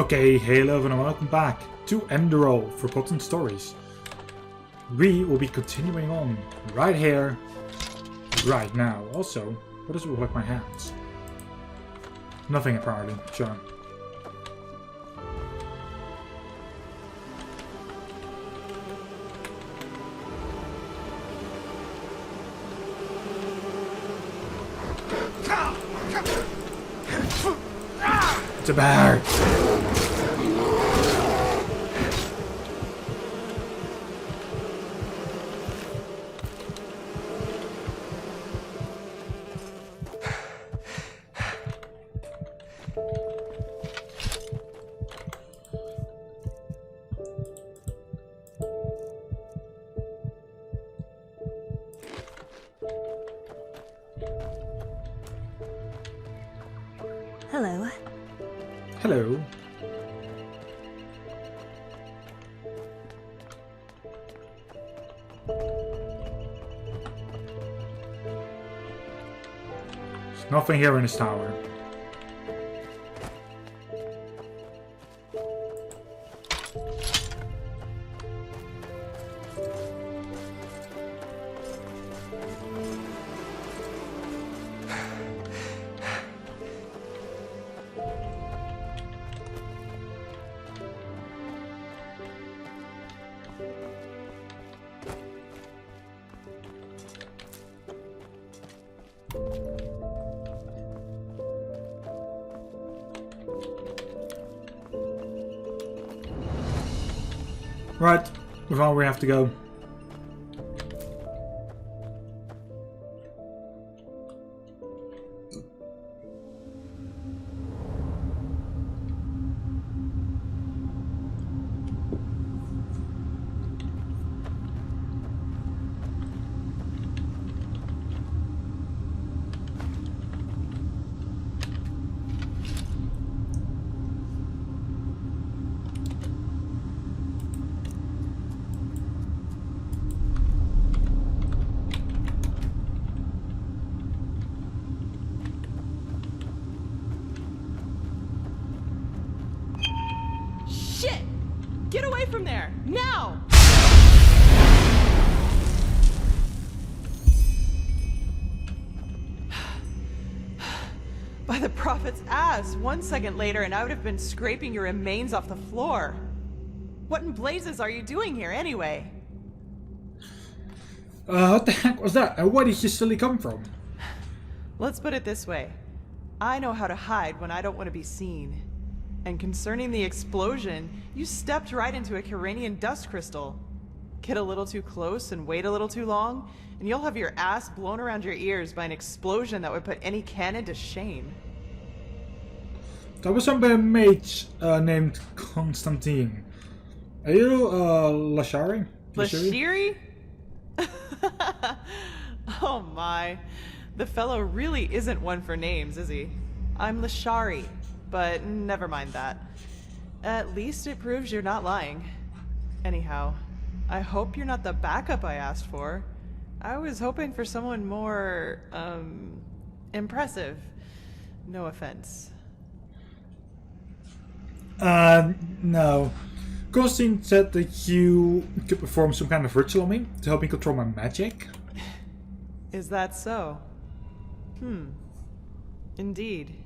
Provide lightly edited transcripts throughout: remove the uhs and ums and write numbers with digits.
Okay, hello and welcome back to Enderal Forgotten Stories. We will be continuing on right here, right now. Also, what does it look like my hands? Nothing apparently, sure. It's a bear! Hello. Hello. There's nothing here in this tower. Right, we've all we have to go. Shit! Get away from there! Now! By the prophet's ass! 1 second later and I would have been scraping your remains off the floor. What in blazes are you doing here anyway? What the heck was that? And where did you silly come from? Let's put it this way. I know how to hide when I don't want to be seen. And concerning the explosion, you stepped right into a Kiranian dust crystal. Get a little too close and wait a little too long, and you'll have your ass blown around your ears by an explosion that would put any cannon to shame. That was some mage named Constantine. Are you Lashari? Lashiri? Oh my. The fellow really isn't one for names, is he? I'm Lashari. But never mind that. At least it proves you're not lying. Anyhow, I hope you're not the backup I asked for. I was hoping for someone more, impressive. No offense. No. Constantine said that you could perform some kind of ritual on me to help me control my magic. Is that so? Indeed.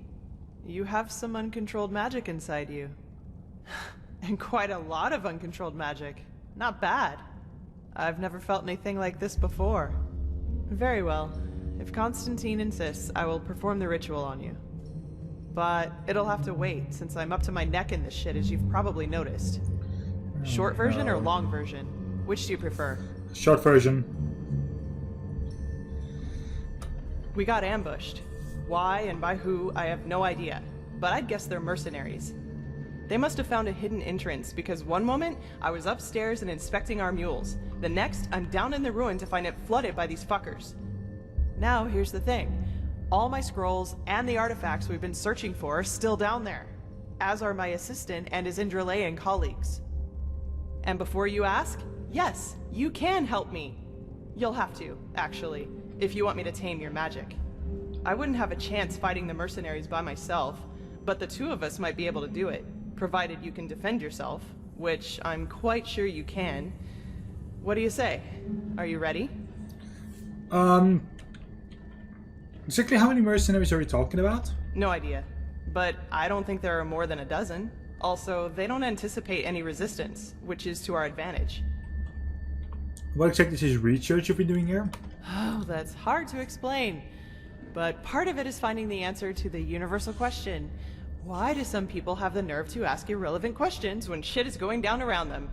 You have some uncontrolled magic inside you. And quite a lot of uncontrolled magic. Not bad. I've never felt anything like this before. Very well. If Constantine insists, I will perform the ritual on you. But it'll have to wait, since I'm up to my neck in this shit, as you've probably noticed. Short version or long version? Which do you prefer? Short version. We got ambushed. Why and by who, I have no idea. But I'd guess they're mercenaries. They must have found a hidden entrance, because one moment, I was upstairs and inspecting our mules. The next, I'm down in the ruin to find it flooded by these fuckers. Now, here's the thing. All my scrolls and the artifacts we've been searching for are still down there. As are my assistant and his Indralean colleagues. And before you ask, yes, you can help me. You'll have to, actually, if you want me to tame your magic. I wouldn't have a chance fighting the mercenaries by myself, but the two of us might be able to do it. provided you can defend yourself, which I'm quite sure you can. What do you say? Are you ready? Exactly how many mercenaries are we talking about? No idea. But I don't think there are more than a dozen. Also, they don't anticipate any resistance, which is to our advantage. What exactly is this research you've been doing here? Oh, that's hard to explain. But part of it is finding the answer to the universal question. Why do some people have the nerve to ask irrelevant questions when shit is going down around them?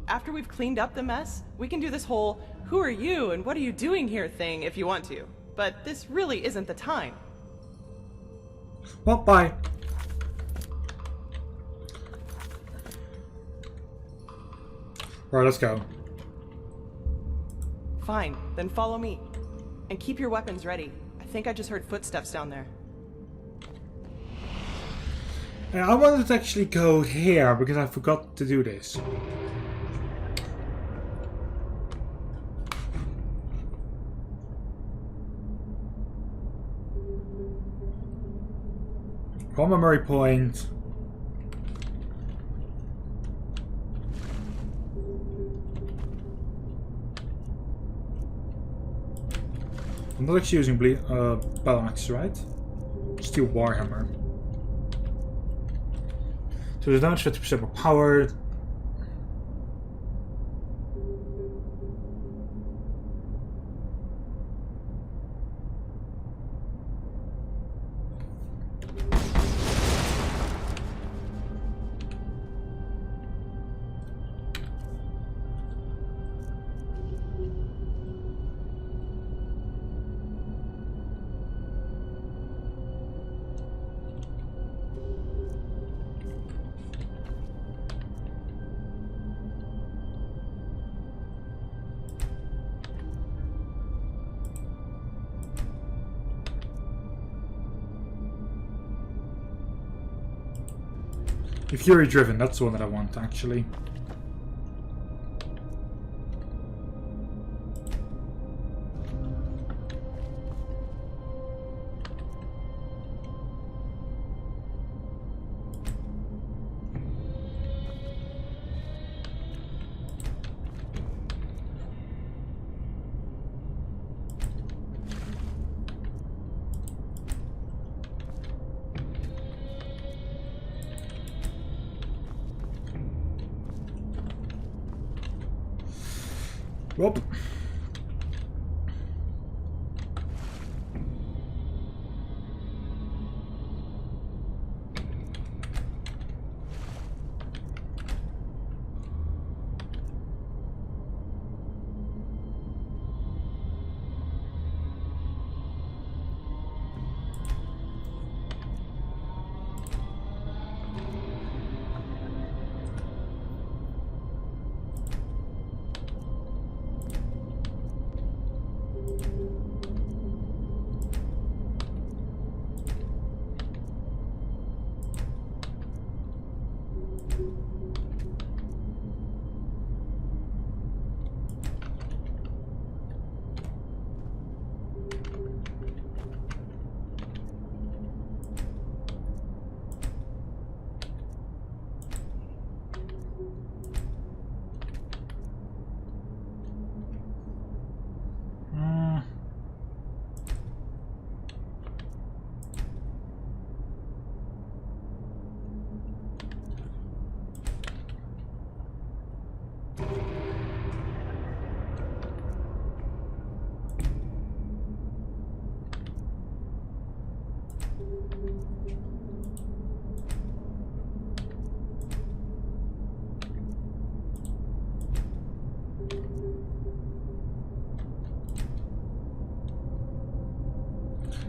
After we've cleaned up the mess, we can do this whole, who are you and what are you doing here thing if you want to. But this really isn't the time. Well, bye. Alright, let's go. Fine, then follow me. And keep your weapons ready. I think I just heard footsteps down there. Yeah, I wanted to actually go here because I forgot to do this. One memory point. I'm not actually using battle axe, right? Steel warhammer. So there's damage 50% more power. Fury driven, that's the one that I want actually. Whoop.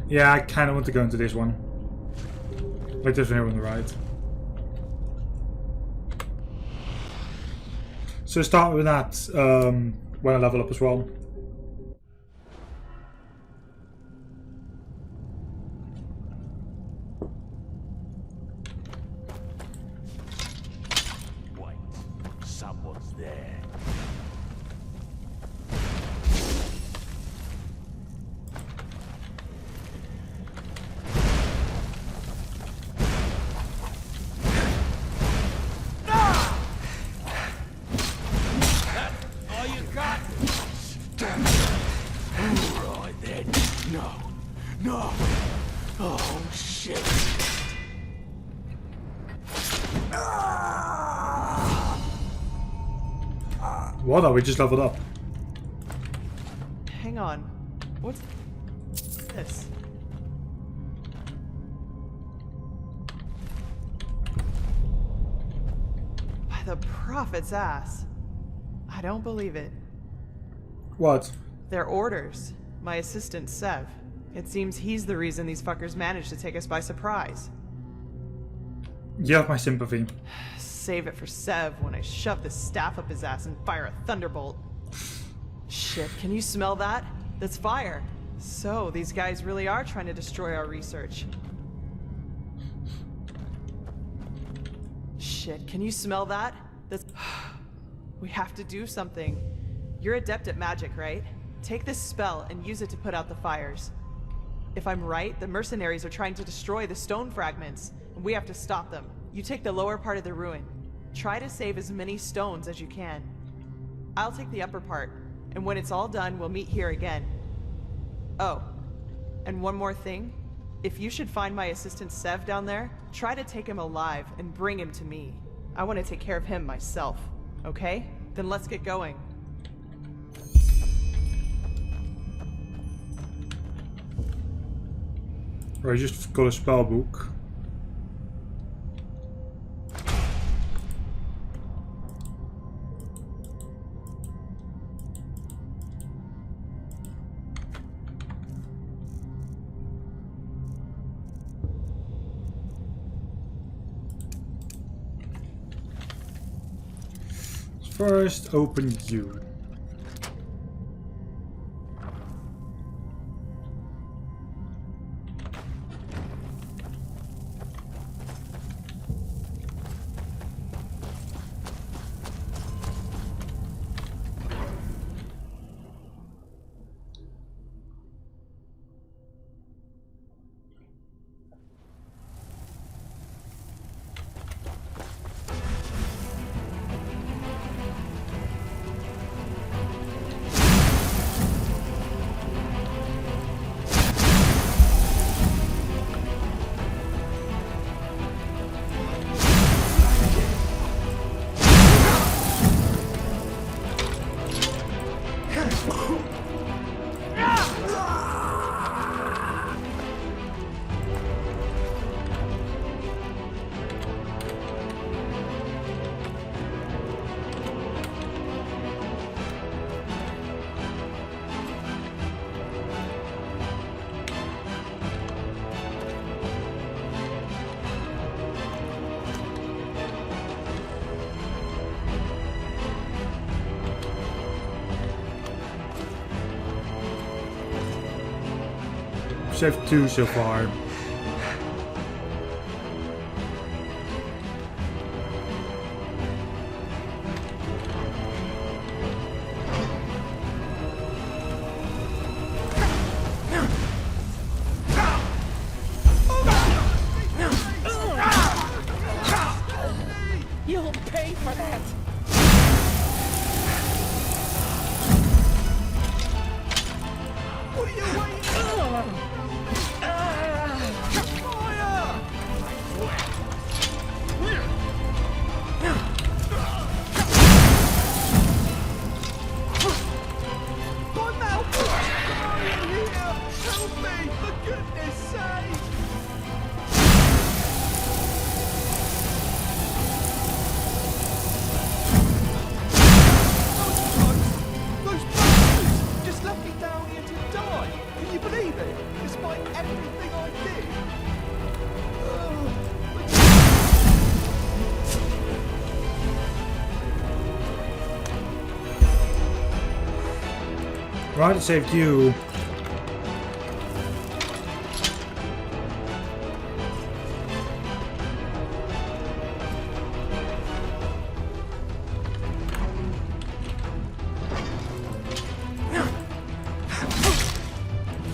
Yeah, I kind of want to go into this one. Like this one here on the right. So start with that when I level up as well. Wait, someone's there. What are we just leveled up? Hang on. What's this? By the prophet's ass. I don't believe it. What? They're orders. My assistant, Sev. It seems he's the reason these fuckers managed to take us by surprise. You have my sympathy. Save it for Sev when I shove this staff up his ass and fire a thunderbolt. Shit, can you smell that? That's fire. So, these guys really are trying to destroy our research. Shit, can you smell that? That's... We have to do something. You're adept at magic, right? Take this spell and use it to put out the fires. If I'm right, the mercenaries are trying to destroy the stone fragments, and we have to stop them. You take the lower part of the ruin. Try to save as many stones as you can. I'll take the upper part, and when it's all done, we'll meet here again. Oh, and one more thing. If you should find my assistant Sev down there, try to take him alive and bring him to me. I want to take care of him myself, okay? Then let's get going. Right, just got a spell book. First, open you. Saved 2 so far. You'll pay for that! What are you waiting for? Right, it saved you.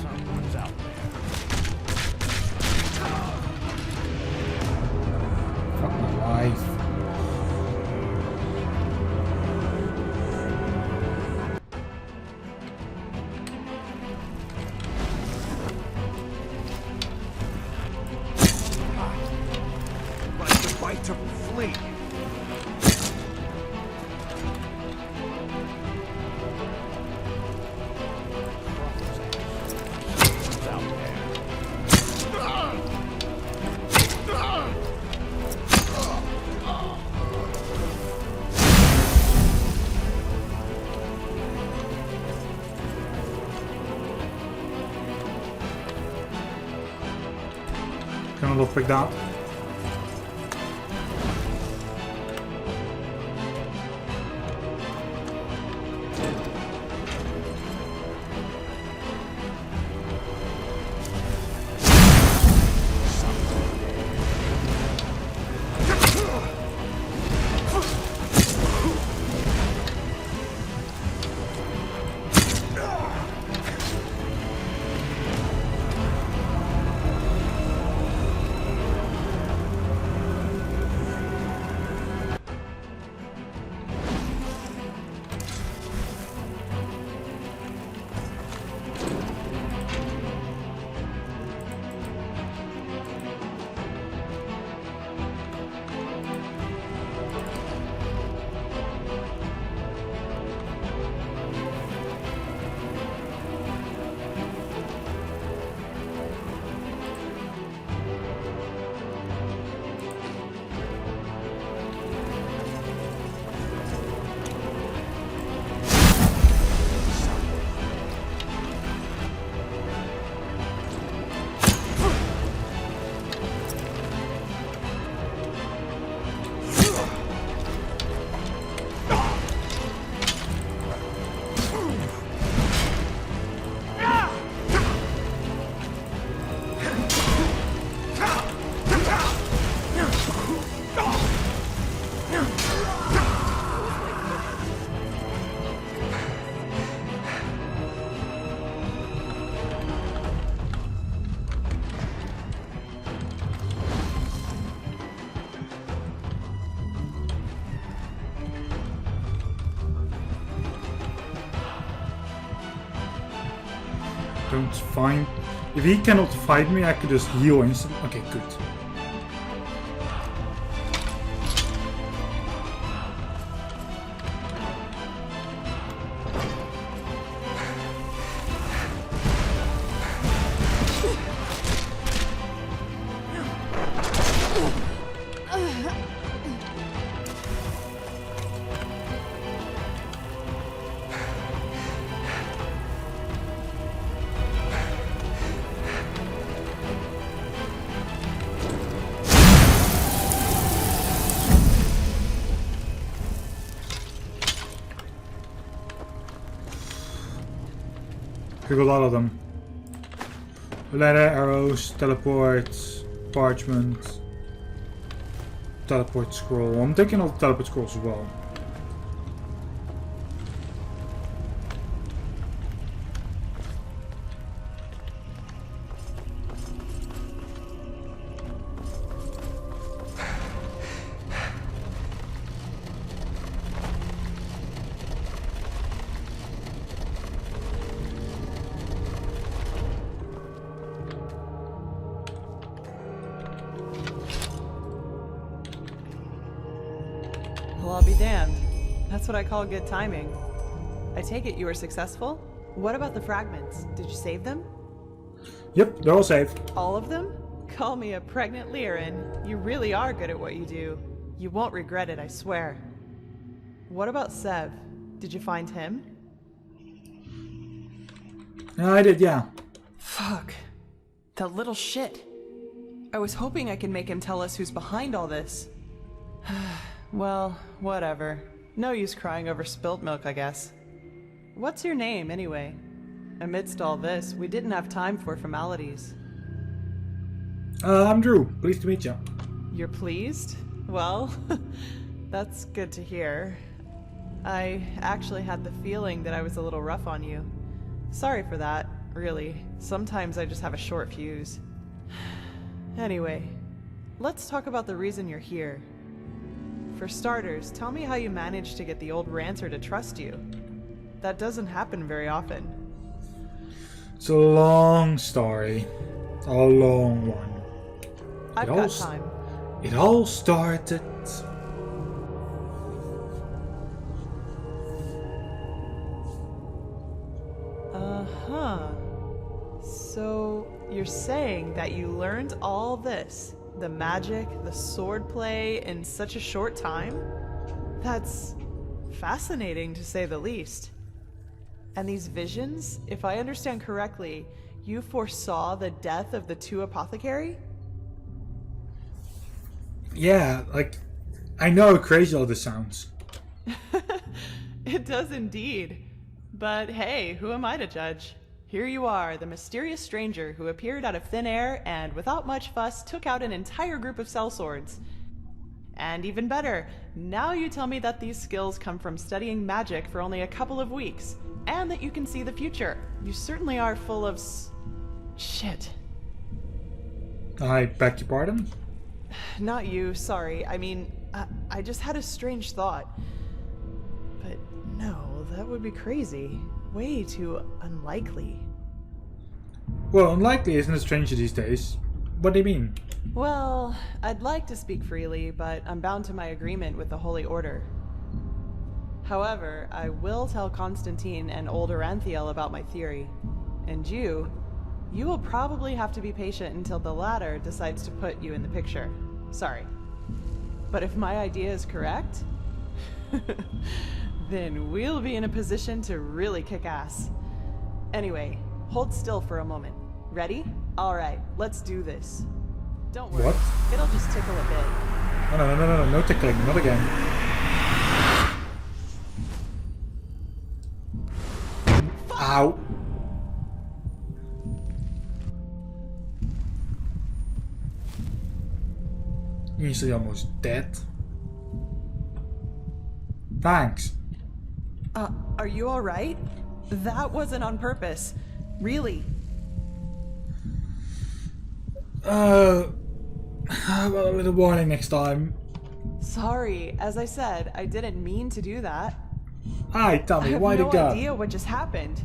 Someone's out there. Fuck my life. to flee. Who's out there? Kunnen we dat pick that? Don't find... If he cannot fight me, I could just heal instantly. Okay, good. I got a lot of them. Ladder, arrows, teleport, parchment, teleport scroll. I'm taking all the teleport scrolls as well. Well, I'll be damned. That's what I call good timing. I take it you were successful? What about the fragments? Did you save them? Yep, they're all safe. All of them? Call me a pregnant Lyran. You really are good at what you do. You won't regret it, I swear. What about Sev? Did you find him? I did, yeah. Fuck. That little shit. I was hoping I could make him tell us who's behind all this. Well, whatever. No use crying over spilt milk, I guess. What's your name, anyway? Amidst all this, we didn't have time for formalities. I'm Drew. Pleased to meet you. You're pleased? Well, that's good to hear. I actually had the feeling that I was a little rough on you. Sorry for that, really. Sometimes I just have a short fuse. Anyway, let's talk about the reason you're here. For starters, tell me how you managed to get the old ranter to trust you. That doesn't happen very often. It's a long story. A long one. I've got time. It all started. Uh-huh. So, you're saying that you learned all this, the magic, the swordplay, in such a short time? That's fascinating, to say the least. And these visions, if I understand correctly, you foresaw the death of the two apothecary? Yeah, like, I know how crazy all this sounds. It does indeed. But hey, who am I to judge? Here you are, the mysterious stranger who appeared out of thin air and, without much fuss, took out an entire group of sellswords. And even better, now you tell me that these skills come from studying magic for only a couple of weeks, and that you can see the future. You certainly are full of shit. I beg your pardon? Not you, sorry. I mean, I just had a strange thought. But no, that would be crazy. Way too unlikely. Well, unlikely isn't a stranger these days. What do you mean? Well, I'd like to speak freely, but I'm bound to my agreement with the Holy Order. However, I will tell Constantine and old Oranthiel about my theory. And you will probably have to be patient until the latter decides to put you in the picture. Sorry. But if my idea is correct, then we'll be in a position to really kick ass. Anyway, hold still for a moment. Ready? Alright, let's do this. Don't worry, What? it'll just tickle a bit. No tickling, not again. Ow. Easily almost dead. Thanks. Are you alright? That wasn't on purpose. Really. Well, a little warning next time. Sorry, as I said, I didn't mean to do that. Aye, tell I me, have why no the gun? idea what just happened.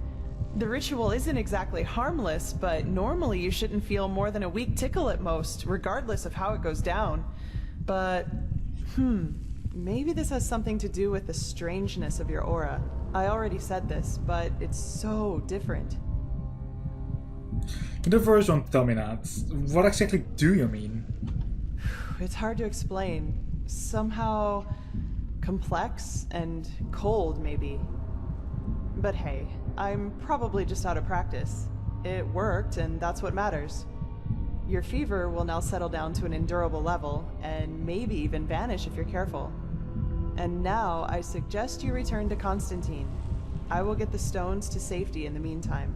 The ritual isn't exactly harmless, but normally you shouldn't feel more than a weak tickle at most, regardless of how it goes down. But, maybe this has something to do with the strangeness of your aura. I already said this, but it's so different. The first one, tell me that. What exactly do you mean? It's hard to explain. Somehow complex and cold, maybe. But hey, I'm probably just out of practice. It worked, and that's what matters. Your fever will now settle down to an endurable level, and maybe even vanish if you're careful. And now, I suggest you return to Constantine. I will get the stones to safety in the meantime.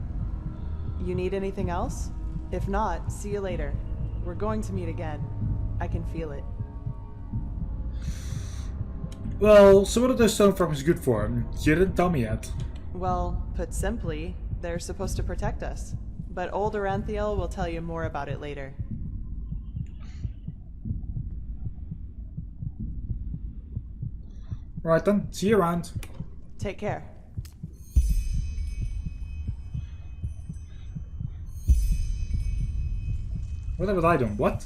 You need anything else? If not, see you later. We're going to meet again. I can feel it. Well, so what are those stone fragments good for? You didn't tell me yet. Well, put simply, they're supposed to protect us. But old Oranthiel will tell you more about it later. Right then, see you around. Take care. What have I done? What?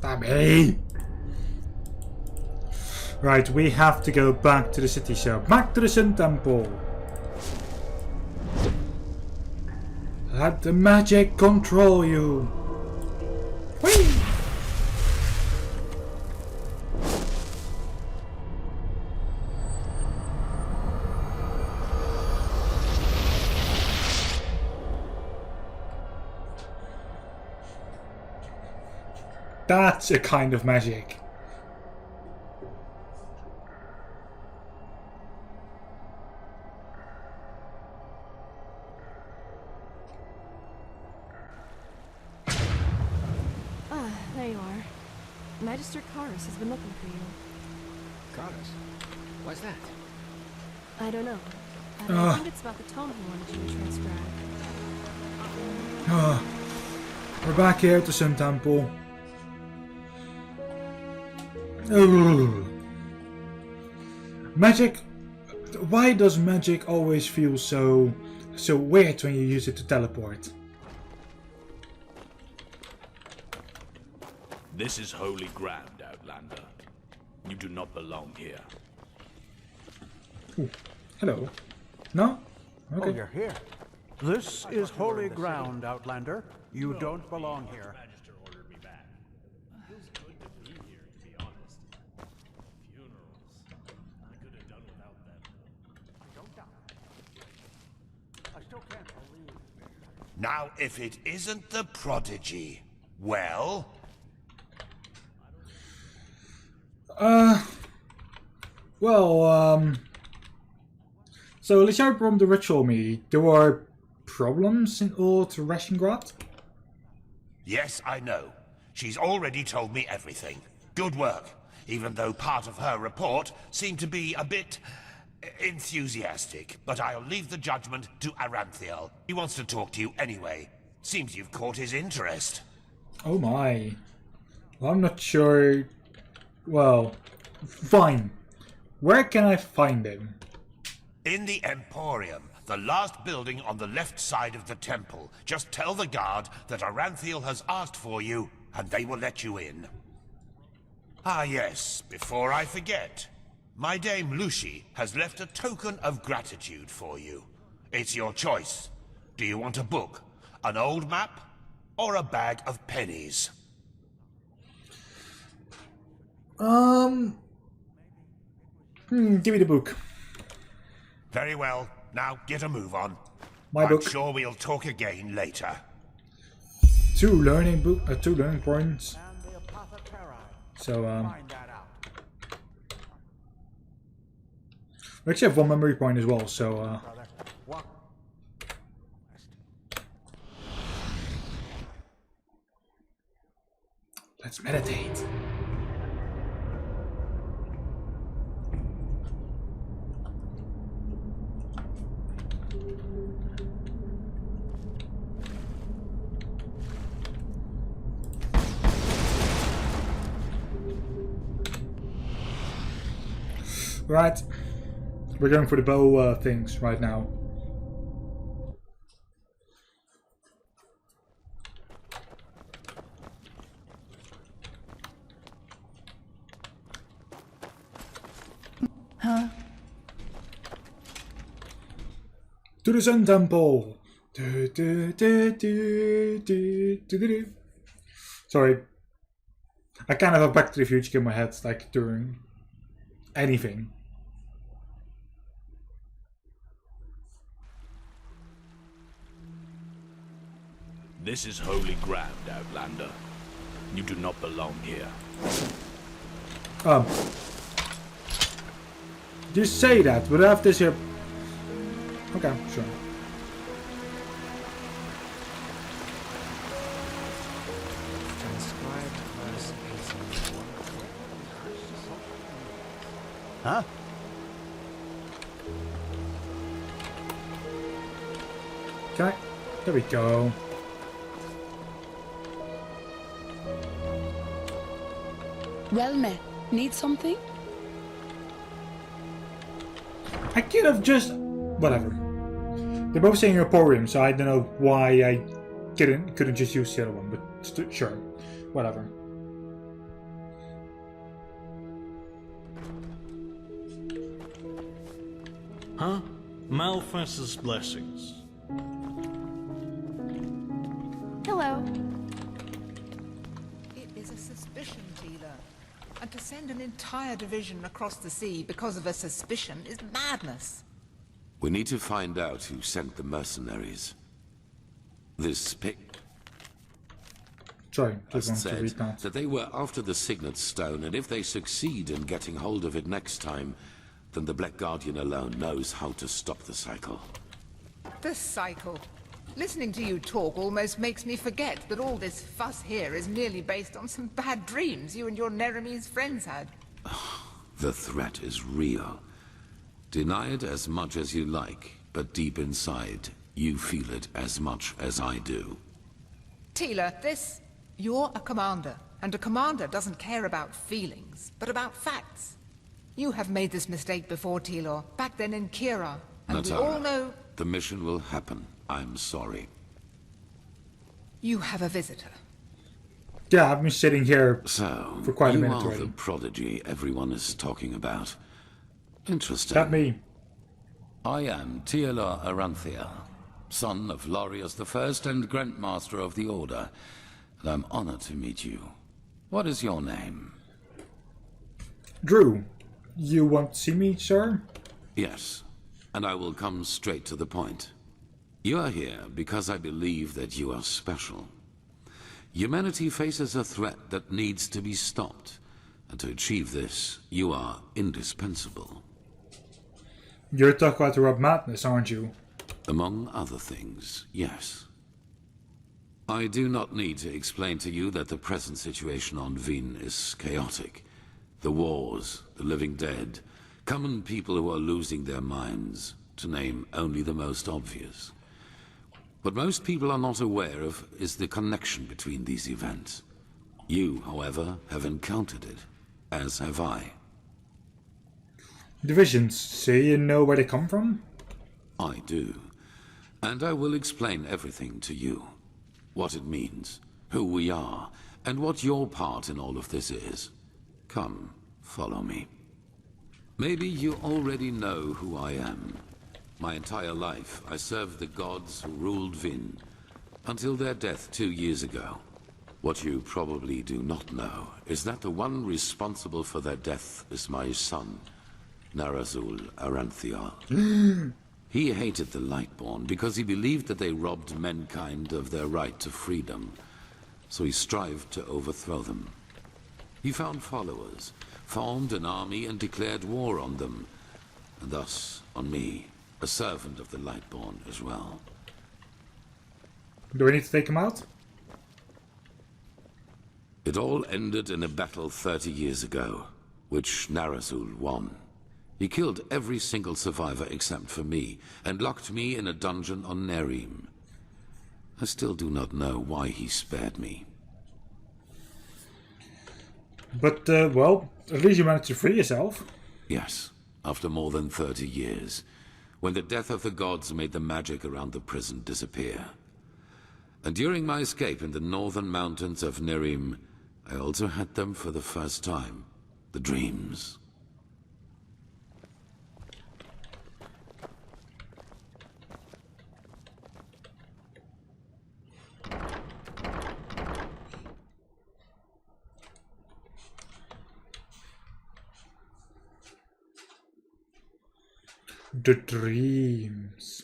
Damn me! Right, we have to go back to the city, so back to the Sun Temple. Let the magic control you. Whee! That's a kind of magic. There you are. Magister Karus has been looking for you. Got us. Why's that? I don't know. But I think it's about the tome he wanted you to transcribe. We're back here at the Sun Temple. Ugh. Magic. Why does magic always feel so weird when you use it to teleport? This is holy ground, Outlander. You do not belong here. Ooh. Hello. No? Okay. Oh, you're here. This is holy ground, Outlander. You don't belong here. Magister ordered me back. Feels good to be here, to be honest. Funerals. I could have done without them. Don't doubt. I still can't believe. Now, if it isn't the prodigy, well... So let's start from the ritual me. There were problems in old Rashingrad? Yes, I know. She's already told me everything. Good work. Even though part of her report seemed to be a bit... enthusiastic. But I'll leave the judgment to Aranthiel. He wants to talk to you anyway. Seems you've caught his interest. Oh my. Well, I'm not sure... Well, fine. Where can I find him? In the Emporium, the last building on the left side of the temple. Just tell the guard that Aranthiel has asked for you, and they will let you in. Ah yes, before I forget. My dame Lucy has left a token of gratitude for you. It's your choice. Do you want a book, an old map, or a bag of pennies? Give me the book. Very well. Now get a move on. My I'm book. sure we'll talk again later. Two learning points. And the apothecary. So Find that out. we actually have one memory point as well. So Brother. What? let's meditate. Right, we're going for the bow things right now. Huh? To the Sun Temple. Du, du, du, du, du, du, du, du. Sorry, I kind of have Back to the Future in my head, like during anything. This is holy ground, Outlander. You do not belong here. You say that, but after this here... Okay, sure. Huh? Okay, there we go. Well met. Need something? I could have just... Whatever. They're both saying Emporium, so I don't know why I couldn't just use the other one, but sure. Whatever. Huh? Malphas's blessings. Hello. It is a suspicion dealer. And to send an entire division across the sea because of a suspicion is madness. We need to find out who sent the mercenaries. This pic Sorry, just want to said read that they were after the Signet Stone, and if they succeed in getting hold of it next time, then the Black Guardian alone knows how to stop the cycle. The cycle. Listening to you talk almost makes me forget that all this fuss here is merely based on some bad dreams you and your Neremese friends had. The threat is real. Deny it as much as you like, but deep inside, you feel it as much as I do. Tila, you're a commander, and a commander doesn't care about feelings, but about facts. You have made this mistake before, Tilor, back then in Kira, and we all know... The mission will happen. I'm sorry. You have a visitor. Yeah, I've been sitting here for quite a minute already. You are the prodigy everyone is talking about. Interesting. That me. I am Tealor Aranthia, son of Lorius I and Grandmaster of the Order, and I'm honored to meet you. What is your name? Drew. You want to see me, sir? Yes, and I will come straight to the point. You are here because I believe that you are special. Humanity faces a threat that needs to be stopped, and to achieve this, you are indispensable. You're talking about the Rob Madness, aren't you? Among other things, yes. I do not need to explain to you that the present situation on Veen is chaotic. The wars, the living dead, common people who are losing their minds, to name only the most obvious. What most people are not aware of is the connection between these events. You, however, have encountered it, as have I. Divisions, so you know where they come from? I do. And I will explain everything to you. What it means, who we are, and what your part in all of this is. Come, follow me. Maybe you already know who I am. My entire life, I served the gods who ruled Vin, until their death 2 years ago. What you probably do not know is that the one responsible for their death is my son, Narazul Aranthia. He hated the Lightborn because he believed that they robbed mankind of their right to freedom, so he strived to overthrow them. He found followers, formed an army and declared war on them, and thus on me, a servant of the Lightborn as well. Do we need to take him out? It all ended in a battle 30 years ago, which Narazul won. He killed every single survivor except for me, and locked me in a dungeon on Nerim. I still do not know why he spared me. But, well, at least you managed to free yourself. Yes, after more than 30 years, when the death of the gods made the magic around the prison disappear. And during my escape in the northern mountains of Nerim, I also had them for the first time, the dreams. The dreams.